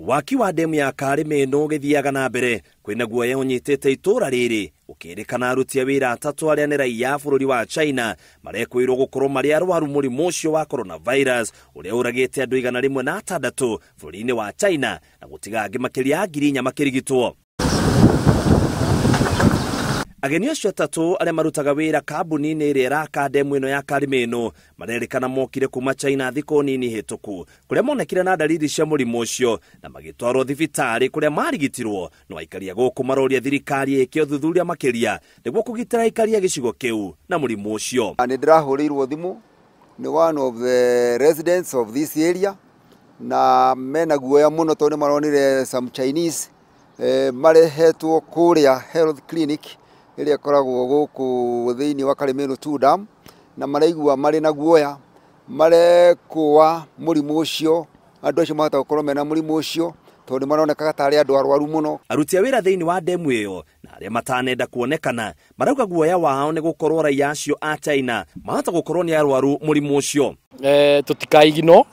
Waki wa demu ya Karime no githiaga na mbere kwina guoya unyitete itura riri ukirikana aruti a wira atatu aria ni raia bururi wa China marekwirwo gukorwo mari arwaru murimu ucio wa coronavirus uria uragite andu 106 bururi-ini wa China na gutiga angi makiria ya 4,000 makirigitwo. Ageni acio atatu aria marutaga wira kambuni-ini iria iraka demu ino ya Karime ino marerikana mokire kuma China thiko nini hituku kuria monekire na dalili cia murimu ucio na magitwarwo thibitari kuria marigitirwo no aikaria guku maroria thirikari ike uthuthuria makiria niguo kugitira aikaria gicigo kiu na murimu ucio. Ni ndirahurirwo thimu ni one of the residents of this area na mena guoya muno tondu maronire some Chinese marehetwo kuria health clinic iria koragwo guku thiini wa Karime 2 dam na maraigua mari na guoya marekuwa murimu ucio andu acio mahota gukorwo mena murimu ucio tondu maroneka tari andu arwaru muno. Aruti a wira thiini wa demu iyo na aria matanenda kuonekana marauga guoya wao ni gukorwo raia acio a China mahota gukorwo ni arwaru murimu ucio. Tutikaigino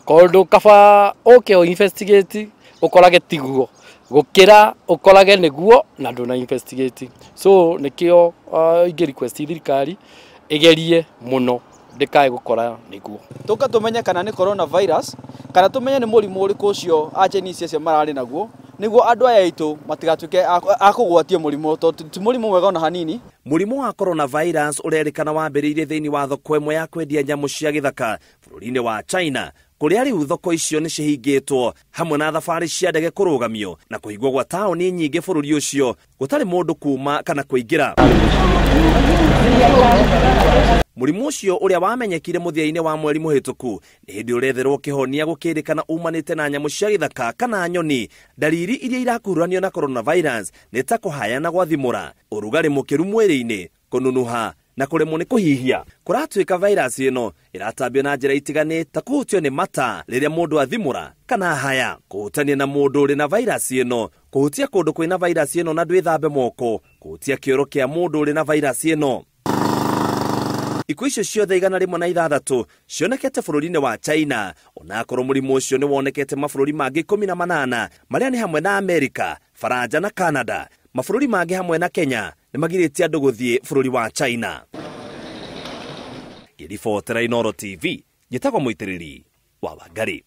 kondu kaba o investigate ukorage tiguo gukira ukorage niguo na nduna investigate so nikio ingi request thirikari igerie muno ndikae gukora niguo tuka tumenya kana ni coronavirus kana tumenye ni murimu uriku ucio a Chinese acio marari naguo niguo andu aya itu matigatuke akugwatie murimu ti murimu mwega ona hanini. Murimu wa coronavirus urerikana wambiriire thiini wa thoko imwe ya kwendia nyamu cia githaka bururi-ini wa China kuria riu thoko icio ni cihingitwo hamwe na thabari cia ndege kurugamio na kuhigwo gwa taoni nyingi bururi ucio gutari mundu kuma kana kuingira. Murimu ucio uria wamenyekire muthia-ini wa mweri muhituku ni hindi uretherwo kihonia gukirikana umanite na nyamu cia githaka kana nyoni. Dalili iria irakuruhanio na coronavirus ni ta kuhaya na gwathimura, urugari mukiru mwiri-ini, kununuha na kuremwo ni kuhihia. Kuratuika virus ino iratambio na njira itiganite ta kuhutio ni mata riria mundu athimura kana haya, kuhutania na mundu uri na virus ino, kuhutia kundu kwina virus ino na ndwithambe moko, kuhutia kioro kia mundu uri na virus ino. Ikuo icio ciothe 106 cionekete bururi-ini wa China onakorwo murimu ucio ni wonekete mabururi mangi 18 maria ni hamwe na Amerika, Faranja na Canada. Mabururi mangi hamwe na Kenya ni magiritie andu guthie bururi wa China. Githibotera Inooro TV, gitagwo muitiriri wa Wangari.